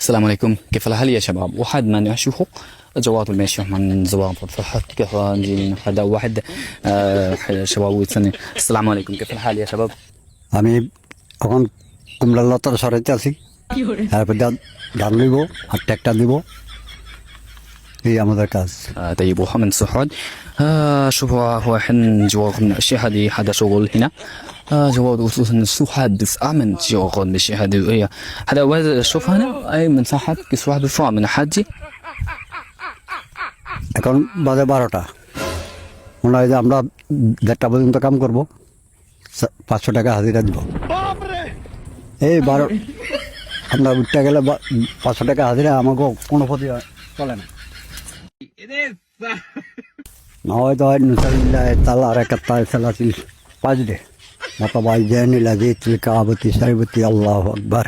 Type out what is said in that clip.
السلام عليكم، كيف الحال يا شباب؟ واحد ما نشوفه جواد الماشي من زوار فرحة كيف نجي هذا واحد شباب ويتسني. السلام عليكم، كيف الحال يا شباب؟ আমি এখন কুমড়া লতার সরাইতে আছি তারপর ধান লইব আর ট্র্যাক্টর দিব এই আমাদের কাজ طيب وحمد سحود. شوفوا هو حن جواد من الأشياء هذا شغل هنا. جواد وصوصا سحاد أمن جواد من الشيء هذا وهذا شوف هنا أي من صحة كيس واحد بفا من حدي. এখন বাজে 12টা মনে হয় যে আমরা 1:30 পর্যন্ত কাম করব 500 টাকা হাজিরা দিব এই 12 আমরা উঠতে গেলে 500 টাকা হাজিরা আমাকে কোনো পথে চলে না না হয়তো নুসারিল্লাহ তালা রেকাত্তা সালাতিল পাজরে মতো ভাই জানি লাগে তিলকা আবতি সারিবতি আল্লাহু আকবার